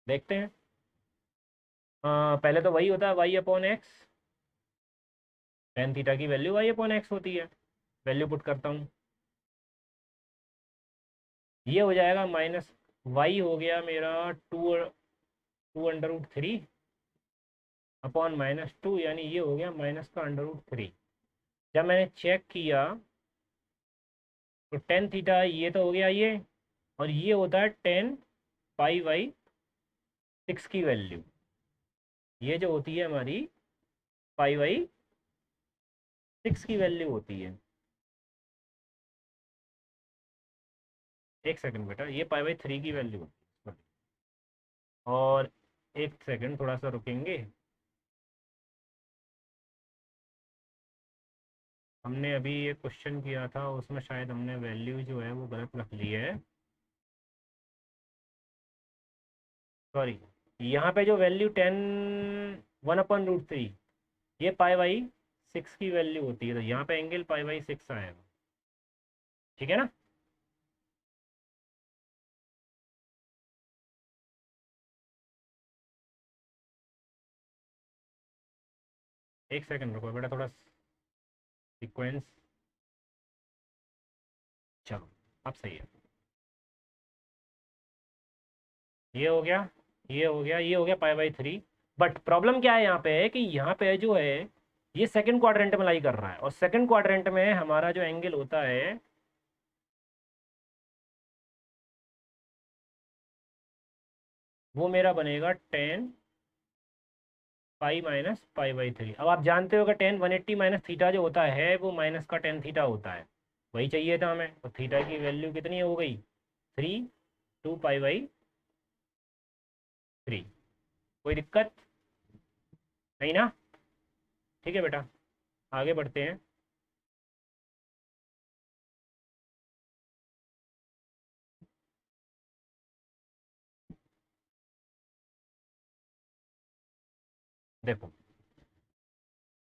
देखते हैं, पहले तो वही होता है y/x। टेन थीटा की वैल्यू y/x होती है। वैल्यू पुट करता हूँ, ये हो जाएगा माइनस y हो गया मेरा 2√3 अपॉन -2, यानी ये हो गया माइनस का √3। जब मैंने चेक किया तो टेन थीटा ये तो हो गया ये, और ये होता है 10π/6 की वैल्यू। ये जो होती है हमारी π/6 की वैल्यू होती है। एक सेकंड बेटा, ये π/3 की वैल्यू होती है। और एक सेकंड थोड़ा सा रुकेंगे, हमने अभी ये क्वेश्चन किया था उसमें शायद हमने वैल्यू जो है वो गलत रख ली है। सॉरी, यहाँ पे जो वैल्यू 1/√3, ये π/6 की वैल्यू होती है, तो यहाँ पे एंगल π/6 आएगा। ठीक है ना? एक सेकंड रुको बेटा, थोड़ा सीक्वेंस। चलो, अब सही है। ये हो गया, ये हो गया, ये हो गया π/3। बट प्रॉब्लम क्या है यहाँ पे है कि यहाँ पे जो है ये सेकंड क्वाड्रेंट में लाई कर रहा है, और सेकंड क्वाड्रेंट में हमारा जो एंगल होता है वो मेरा बनेगा 10π-π/3। अब आप जानते हो कि 10 180 माइनस थीटा जो होता है वो माइनस का 10 थीटा होता है। वही चाहिए था हमें, तो थीटा की वैल्यू कितनी हो गई? 3, 2π/3। कोई दिक्कत नहीं ना? ठीक है बेटा, आगे बढ़ते हैं। देखो,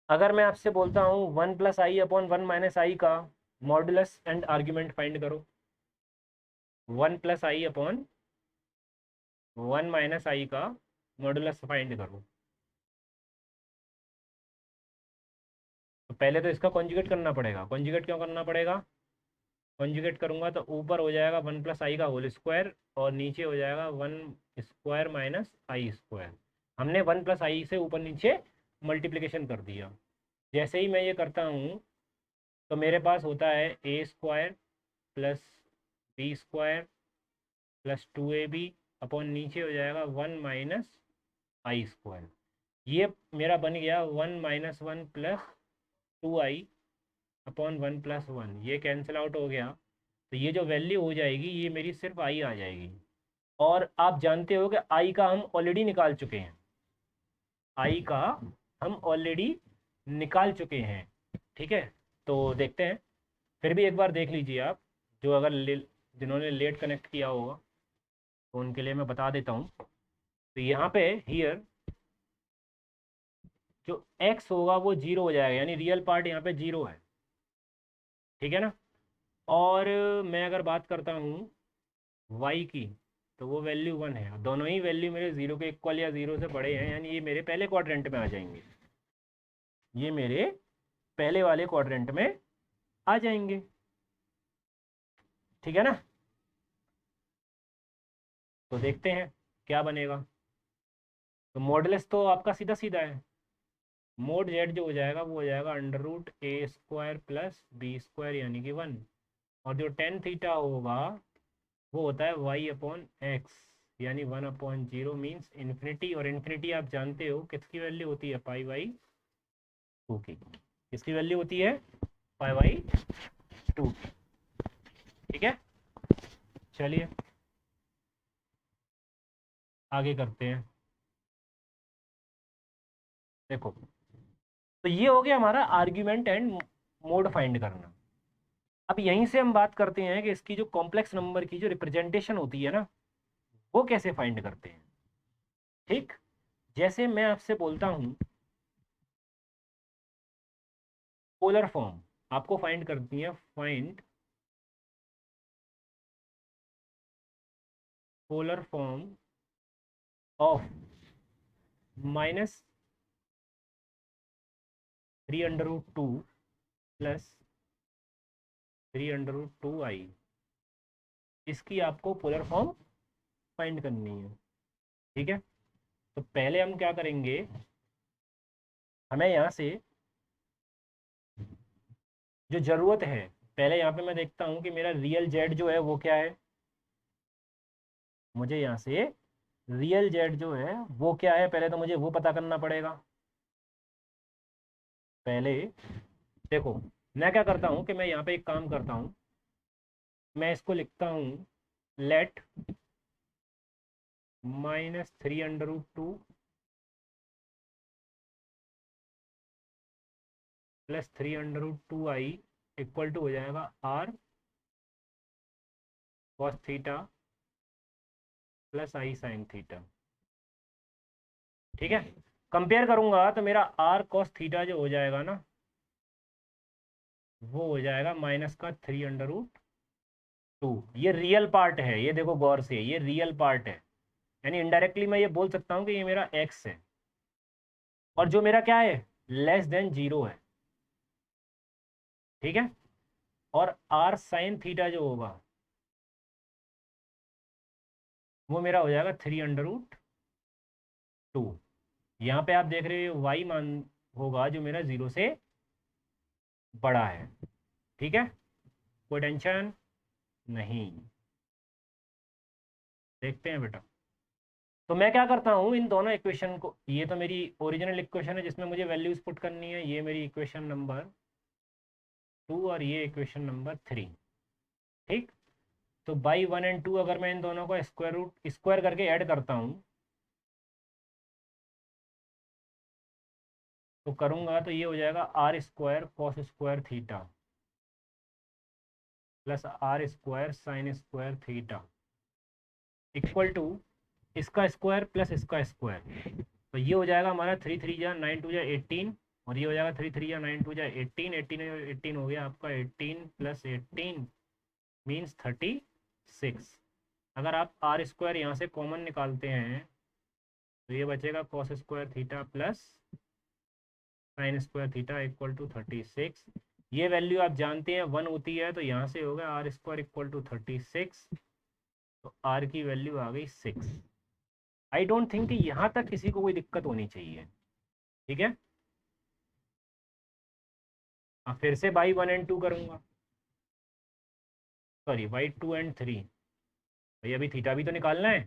अगर मैं आपसे बोलता हूँ 1+i/1 - i का मॉडुलस एंड आर्ग्यूमेंट फाइंड करो। 1+i/1 - i का मॉडुलस फाइंड करो। तो पहले तो इसका कॉन्जुगेट करना पड़ेगा। कॉन्जुगेट क्यों करना पड़ेगा? कॉन्जुगेट करूंगा तो ऊपर हो जाएगा 1+i का होल स्क्वायर, और नीचे हो जाएगा 1² - i²। हमने 1+i से ऊपर नीचे मल्टीप्लिकेशन कर दिया। जैसे ही मैं ये करता हूँ तो मेरे पास होता है a² plus b² plus 2ab upon नीचे हो जाएगा 1 - i²। ये मेरा बन गया 1 - 1 प्लस 2i अपॉन 1+1। ये कैंसिल आउट हो गया, तो ये जो वैल्यू हो जाएगी ये मेरी सिर्फ आई आ जाएगी। और आप जानते हो कि आई का हम ऑलरेडी निकाल चुके हैं। आई का हम ऑलरेडी निकाल चुके हैं। ठीक है, तो देखते हैं। फिर भी एक बार देख लीजिए आप, जो अगर जिन्होंने लेट कनेक्ट किया होगा तो उनके लिए मैं बता देता हूँ। तो यहाँ पे हियर जो x होगा वो 0 हो जाएगा, यानी रियल पार्ट यहाँ पे 0 है। ठीक है ना? और मैं अगर बात करता हूँ y की, तो वो वैल्यू 1 है। दोनों ही वैल्यू मेरे 0 के इक्वल या 0 से बड़े हैं, यानी ये मेरे पहले क्वाड्रेंट में आ जाएंगे। ये मेरे पहले वाले क्वाड्रेंट में आ जाएंगे। ठीक है ना? तो देखते हैं क्या बनेगा। तो मॉडुलस तो आपका सीधा सीधा है, मोड जेड जो हो जाएगा वो हो जाएगा अंडर रूट ए स्क्वायर प्लस बी स्क्वायर यानी कि 1। और जो टेन थीटा होगा वो होता है वाई अपॉन एक्स यानी 1/0 मीन्स इन्फिनिटी। और इन्फिनिटी आप जानते हो किसकी वैल्यू होती है, पाई बाई 2 की। किसकी वैल्यू होती है, पाई बाई 2। ठीक है, चलिए आगे करते हैं। देखो, तो ये हो गया हमारा आर्ग्यूमेंट एंड मोड फाइंड करना। अब यहीं से हम बात करते हैं कि इसकी जो कॉम्प्लेक्स नंबर की जो रिप्रेजेंटेशन होती है ना, वो कैसे फाइंड करते हैं। ठीक, जैसे मैं आपसे बोलता हूं पोलर फॉर्म आपको फाइंड करती है, find polar form of -3√2 plus 3√2i। इसकी आपको पोलर फॉर्म फाइंड करनी है। ठीक है, तो पहले हम क्या करेंगे, हमें यहाँ से जो ज़रूरत है, पहले यहाँ पे मैं देखता हूँ कि मेरा रियल जेड जो है वो क्या है। मुझे यहाँ से रियल जेड जो है वो क्या है, पहले तो मुझे वो पता करना पड़ेगा। पहले देखो, मैं क्या करता हूँ कि मैं यहाँ पे एक काम करता हूँ, मैं इसको लिखता हूँ late -3√2 plus 3√2i equal to हो जाएगा r cos theta plus i sin theta. ठीक है, कंपेयर करूंगा तो मेरा r cos थीटा जो हो जाएगा ना, वो हो जाएगा माइनस का 3√2। ये रियल पार्ट है, ये देखो गौर से, ये रियल पार्ट है, यानी इनडायरेक्टली मैं ये बोल सकता हूँ कि ये मेरा x है, और जो मेरा क्या है, लेस देन 0 है। ठीक है, और r sin थीटा जो होगा वो मेरा हो जाएगा 3√2। यहाँ पे आप देख रहे हो y मान होगा जो मेरा 0 से बड़ा है। ठीक है, कोई टेंशन नहीं, देखते हैं बेटा। तो मैं क्या करता हूँ, इन दोनों इक्वेशन को, ये तो मेरी ओरिजिनल इक्वेशन है जिसमें मुझे वैल्यूज पुट करनी है, ये मेरी इक्वेशन नंबर 2 और ये इक्वेशन नंबर 3। ठीक, तो बाई 1 एंड 2 अगर मैं इन दोनों को स्क्वायर करके ऐड करता हूँ तो करूँगा तो ये हो जाएगा r square cos square theta plus r square sine square theta equal to इसका स्क्वायर प्लस इसका स्क्वायर। तो ये हो जाएगा हमारा 3 3 जा 9 2 जा 18, और ये हो जाएगा 3 3 जा 9 2 जा 18, 18 18 हो गया आपका 18 प्लस 18 मीन्स 36। अगर आप आर स्क्वायर यहाँ से कॉमन निकालते हैं तो ये बचेगा cos square theta plus sine square theta equal to 36। ये वैल्यू आप जानते हैं 1 होती है, तो यहाँ से होगा आर स्क्वायर इक्वल टू 36, तो आर की वैल्यू आ गई 6। आई डोंट थिंक कि यहाँ तक किसी को कोई दिक्कत होनी चाहिए। ठीक है, फिर से बाई 1 एंड 2 करूँगा, सॉरी बाई 2 एंड 3, भाई अभी थीटा भी तो निकालना है।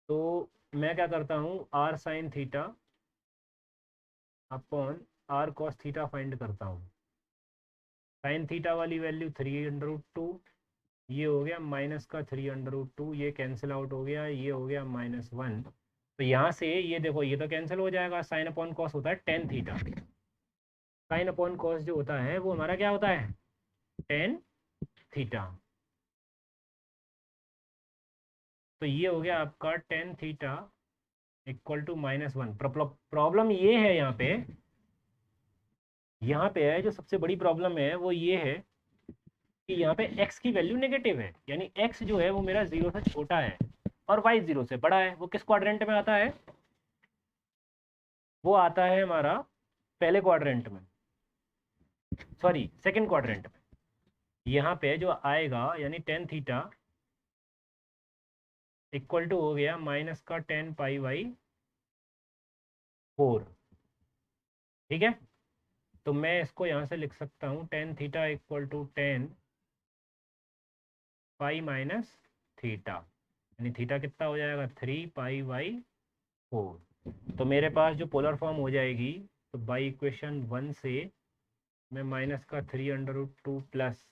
तो मैं क्या करता हूँ, r sine theta upon r cos theta find करता हूँ। साइन थीटा वाली वैल्यू 3√2, ये हो गया माइनस का 3√2, ये कैंसिल आउट हो गया, ये हो गया -1। तो यहाँ से ये देखो, ये तो कैंसिल हो जाएगा, साइन अपॉन कॉस होता है tan theta, sine upon cos जो होता है वो हमारा क्या होता है, टेन थीटा। तो ये हो गया आपका tan theta equal to -1। Problem ये है यहाँ पे है जो सबसे बड़ी प्रॉब्लम है वो ये है कि यहाँ पे x की वैल्यू नेगेटिव है, यानी x जो है वो मेरा 0 से छोटा है और y 0 से बड़ा है। वो किस क्वाड्रेंट में आता है, वो आता है हमारा पहले क्वाड्रेंट में, सॉरी सेकंड क्वाड्रेंट में। यहाँ पे जो आएगा यानी टेन थीटा इक्वल टू हो गया माइनस का 10 पाई बाई 4। ठीक है, तो मैं इसको यहाँ से लिख सकता हूँ tan theta equal to tan pi minus theta, यानी थीटा कितना हो जाएगा 3 पाई/4। तो मेरे पास जो पोलर फॉर्म हो जाएगी, तो बाई इक्वेशन 1 से मैं माइनस का 3√2 प्लस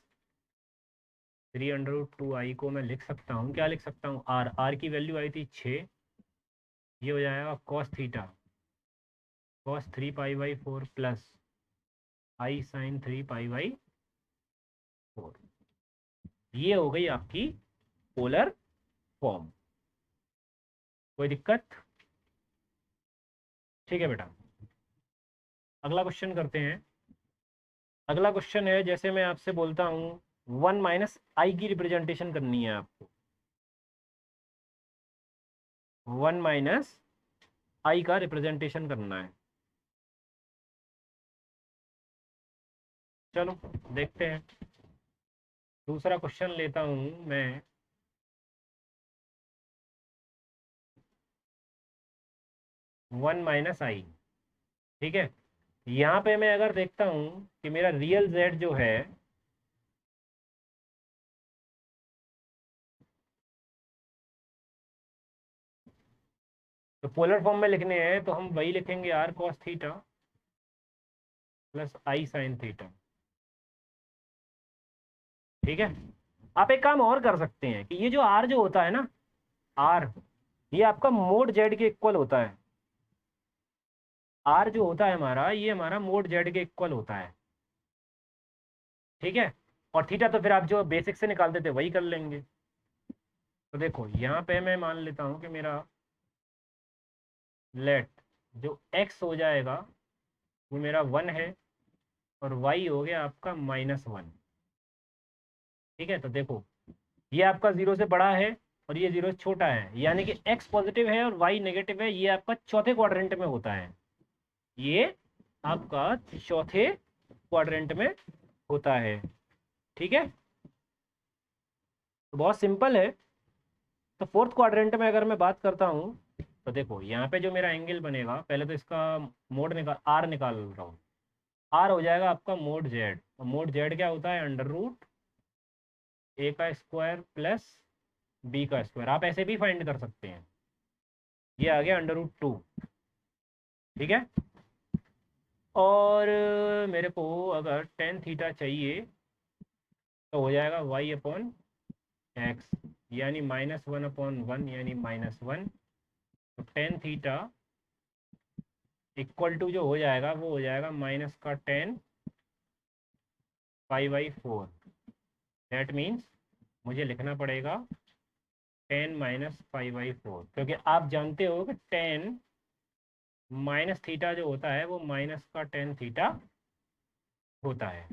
3√2i को मैं लिख सकता हूँ, क्या लिख सकता हूँ, आर की वैल्यू आई थी 6, ये हो जाएगा कॉस 3 पाई/4 प्लस आई साइन 3 पाई/4। ये हो गई आपकी पोलर फॉर्म। कोई दिक्कत? ठीक है बेटा, अगला क्वेश्चन करते हैं। अगला क्वेश्चन है, जैसे मैं आपसे बोलता हूँ 1 - i की रिप्रेजेंटेशन करनी है आपको, 1 - i का रिप्रेजेंटेशन करना है। चलो देखते हैं, दूसरा क्वेश्चन लेता हूँ मैं। 1 - i, ठीक है, यहाँ पे मैं अगर देखता हूँ कि मेरा रियल z जो है, तो पोलर फॉर्म में लिखने हैं तो हम वही लिखेंगे r cos theta plus i sine theta. ठीक है, आप एक काम और कर सकते हैं कि ये जो r जो होता है ना, r, ये आपका मोड z के इक्वल होता है। r जो होता है हमारा, ये हमारा मोड z के इक्वल होता है। ठीक है, और थीटा तो फिर आप जो बेसिक से निकालते थे वही कर लेंगे। तो देखो यहाँ पे मैं मान लेता हूँ कि मेरा लेट जो x हो जाएगा वो मेरा 1 है, और y हो गया आपका -1। ठीक है, तो देखो ये आपका 0 से बड़ा है और ये 0 से छोटा है, यानी कि x पॉजिटिव है और y नेगेटिव है। ये आपका चौथे क्वाड्रेंट में होता है, ये आपका चौथे क्वाड्रेंट में होता है। ठीक है, तो बहुत सिंपल है। तो फोर्थ क्वाड्रेंट में अगर मैं बात करता हूँ, तो देखो यहाँ पे जो मेरा एंगल बनेगा, पहले तो इसका मोड निकाल, आर निकाल रहा हूँ। आर हो जाएगा आपका मोड जेड, और मोड जेड क्या होता है, √a² प्लस b²। आप ऐसे भी फाइंड कर सकते हैं, ये आ गया √2। ठीक है, और मेरे को अगर टेन थीटा चाहिए तो हो जाएगा y/x, यानी -1/1 यानी -1। तो टेन थीटा इक्वल टू जो हो जाएगा वो हो जाएगा माइनस का 10 पाई/4। दैट मीन्स मुझे लिखना पड़ेगा 10 - पाई/4, क्योंकि आप जानते हो कि 10 माइनस थीटा जो होता है वो माइनस का 10 थीटा होता है।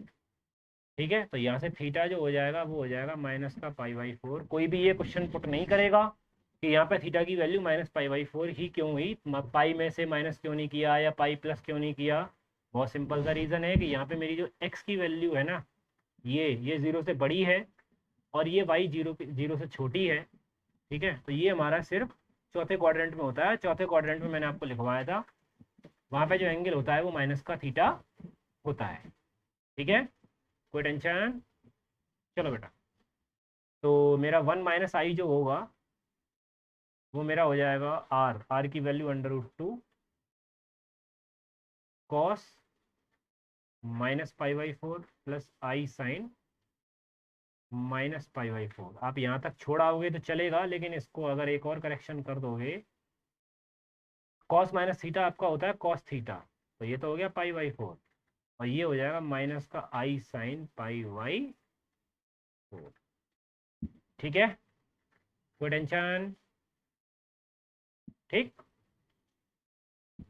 ठीक है, तो यहाँ से थीटा जो हो जाएगा वो हो जाएगा -का पाई/4। कोई भी ये क्वेश्चन पुट नहीं करेगा कि यहाँ पे थीटा की वैल्यू -पाई/4 ही क्यों हुई, पाई में से माइनस क्यों नहीं किया या पाई प्लस क्यों नहीं किया। बहुत सिंपल सा रीज़न है कि यहाँ पे मेरी जो एक्स की वैल्यू है ना, ये 0 से बड़ी है और ये वाई 0 से छोटी है। ठीक है, तो ये हमारा सिर्फ चौथे क्वाड्रेंट में होता है। चौथे क्वाड्रेंट में मैंने आपको लिखवाया था, वहाँ पे जो एंगल होता है वो माइनस का थीटा होता है। ठीक है, कोई टेंशन? चलो बेटा, तो मेरा 1 - i जो होगा वो मेरा हो जाएगा आर की value √2 cos -पाई/4 plus i sign -पाई/4। आप यहाँ तक छोड़ाओगे तो चलेगा, लेकिन इसको अगर एक और करेक्शन कर दोगे, कॉस माइनस थीटा आपका होता है कॉस थीटा, तो ये तो हो गया पाई/4, और ये हो जाएगा माइनस का आई साइन पाई/4। ठीक है, कोई टेंशन? ठीक,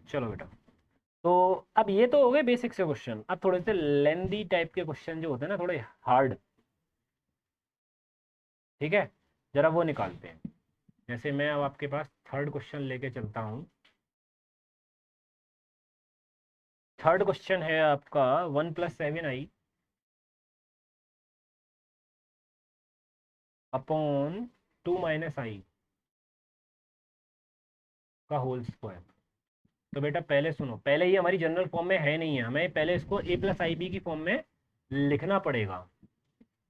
चलो बेटा, तो अब ये तो हो गए बेसिक से क्वेश्चन। अब थोड़े से लेंदी टाइप के क्वेश्चन जो होते हैं ना, थोड़े हार्ड, ठीक है, जरा वो निकालते हैं। जैसे मैं अब आपके पास थर्ड क्वेश्चन लेके चलता हूँ। थर्ड क्वेश्चन है आपका 1 + 7i अपॉन 2 - i का होल स्क्वायर। तो बेटा पहले सुनो, पहले ये हमारी जनरल फॉर्म में है नहीं है, हमें पहले इसको ए प्लस आई बी की फॉर्म में लिखना पड़ेगा।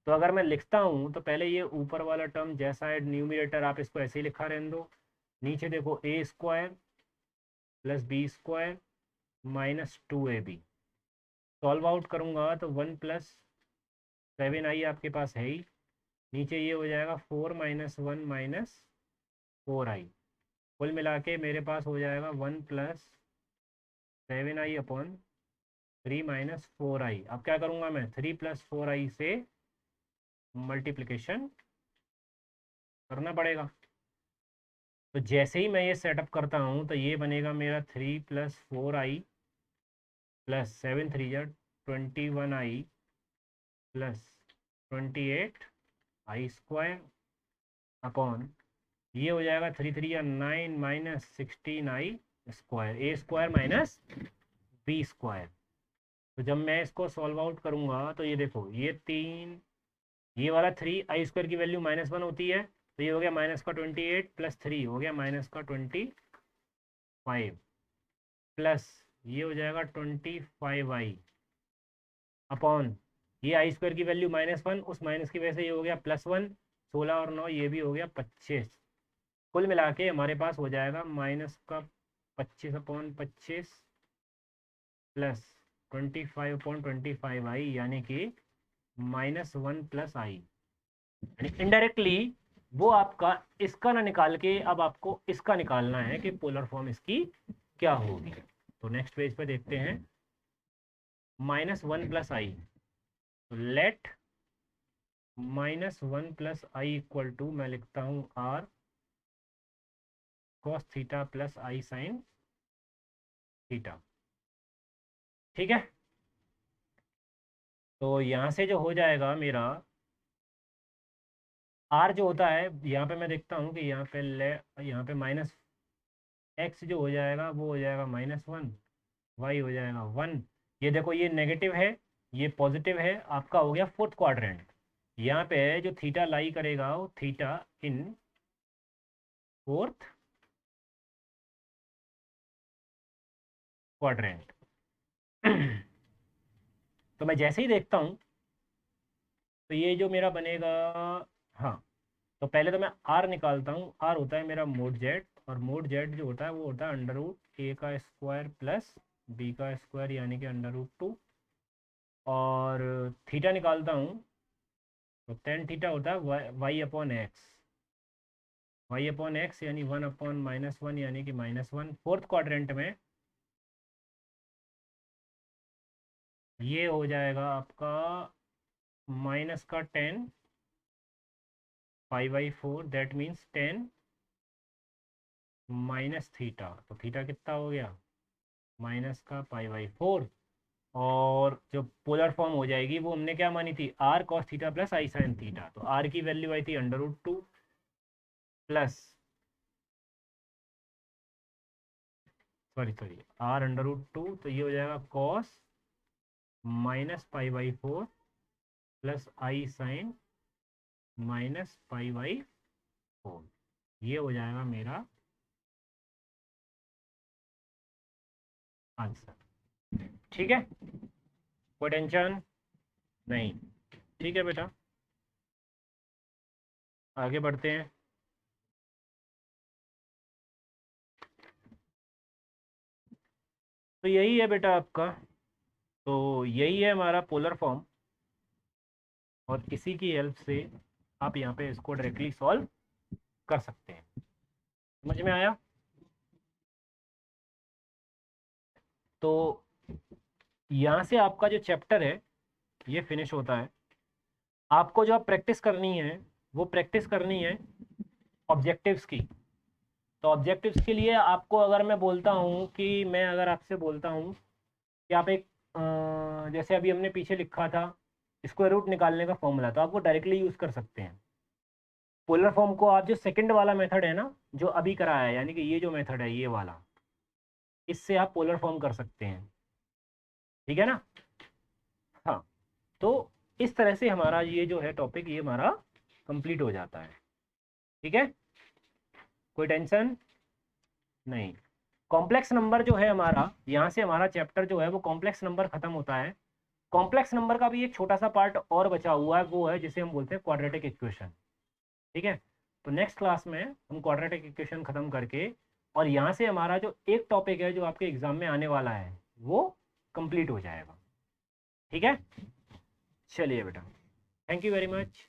तो अगर मैं लिखता हूँ तो पहले ये ऊपर वाला टर्म जैसा है न्यूमरेटर आप इसको ऐसे ही लिखा रहने दो। नीचे देखो A square plus B square minus 2ab। Solve out करूँगा तो 1 + 7i आपके पास है ही। नीचे ये हो जाएगा 4 - 1 - 4i। कुल मिला के मेरे पास हो जाएगा 1 + 7i/3 - 4i। अब क्या करूँगा मैं, 3 + 4i से मल्टीप्लिकेशन करना पड़ेगा। तो जैसे ही मैं ये सेटअप करता हूँ तो ये बनेगा मेरा 3 + 4i प्लस 7 3 जा 21i प्लस 28i² अपॉन ये हो जाएगा 3 3 या 9 - 16i² a² माइनस b²। तो जब मैं इसको सॉल्व आउट करूँगा तो ये देखो ये 3, ये वाला 3i² की वैल्यू -1 होती है, तो ये हो गया -28 प्लस 3 हो गया -25 प्लस ये हो जाएगा 25i अपॉन ये i² की वैल्यू -1, उस माइनस की वजह से ये हो गया +1, 16 और 9 ये भी हो गया 25। कुल मिला के हमारे पास हो जाएगा -25/25 प्लस 25/25i यानी कि -1 + i। यानी इनडायरेक्टली वो आपका इसका ना निकाल के अब आपको इसका निकालना है कि पोलर फॉर्म इसकी क्या होगी। तो नेक्स्ट पेज पे देखते हैं -1 + i। तो लेट -1 + i इक्वल टू मैं लिखता हूँ r cos theta plus i sin theta. ठीक है, तो यहाँ से जो हो जाएगा मेरा r जो होता है यहाँ पे मैं देखता हूँ कि यहाँ पे -x जो हो जाएगा वो हो जाएगा -1, y हो जाएगा 1। ये देखो ये नेगेटिव है ये पॉजिटिव है, आपका हो गया फोर्थ क्वाड्रेंट। यहाँ पे जो थीटा लाई करेगा वो थीटा इन फोर्थ क्वाड्रेंट। तो मैं जैसे ही देखता हूँ तो ये जो मेरा बनेगा, हाँ, तो पहले तो मैं आर निकालता हूँ। आर होता है मेरा मोड जेड, और मोड जेड जो होता है वो होता है √a² प्लस b² यानी कि √2। और थीटा निकालता हूँ तो tan थीटा होता है y/x, y/x यानी 1/-1 यानी कि -1। फोर्थ क्वाड्रेंट में ये हो जाएगा आपका माइनस का 10 π/4 दैट मीन्स 10 - थीटा। तो थीटा कितना हो गया माइनस का π/4। और जो पोलर फॉर्म हो जाएगी वो हमने क्या मानी थी, r cos theta plus i sin theta. तो r की वैल्यू आई थी √2 प्लस सॉरी r√2, तो ये हो जाएगा cos -π/4 प्लस i sin -π/4। ये हो जाएगा मेरा आंसर। ठीक है, कोई टेंशन नहीं। ठीक है बेटा, आगे बढ़ते हैं। तो यही है बेटा आपका, तो यही है हमारा पोलर फॉर्म, और इसी की हेल्प से आप यहाँ पे इसको डायरेक्टली सॉल्व कर सकते हैं। समझ में आया? तो यहाँ से आपका जो चैप्टर है ये फिनिश होता है। आपको जो आप प्रैक्टिस करनी है वो प्रैक्टिस करनी है ऑब्जेक्टिव्स की। तो ऑब्जेक्टिव्स के लिए आपको अगर मैं बोलता हूँ कि मैं अगर आपसे बोलता हूँ कि आप एक जैसे अभी हमने पीछे लिखा था स्क्वायर रूट निकालने का फॉर्मूला, तो आप वो डायरेक्टली यूज़ कर सकते हैं। पोलर फॉर्म को आप जो सेकंड वाला मेथड है ना जो अभी कराया है, यानी कि ये जो मेथड है ये वाला, इससे आप पोलर फॉर्म कर सकते हैं। ठीक है ना? हाँ, तो इस तरह से हमारा ये जो है टॉपिक ये हमारा कंप्लीट हो जाता है। ठीक है, कोई टेंशन नहीं। कॉम्प्लेक्स नंबर जो है हमारा, यहाँ से हमारा चैप्टर जो है वो कॉम्प्लेक्स नंबर खत्म होता है। कॉम्प्लेक्स नंबर का भी एक छोटा सा पार्ट और बचा हुआ है, वो है जिसे हम बोलते हैं क्वाड्रेटिक इक्वेशन। ठीक है, तो नेक्स्ट क्लास में हम क्वाड्रेटिक इक्वेशन खत्म करके, और यहाँ से हमारा जो एक टॉपिक है जो आपके एग्जाम में आने वाला है वो कंप्लीट हो जाएगा। ठीक है, चलिए बेटा, थैंक यू वेरी मच।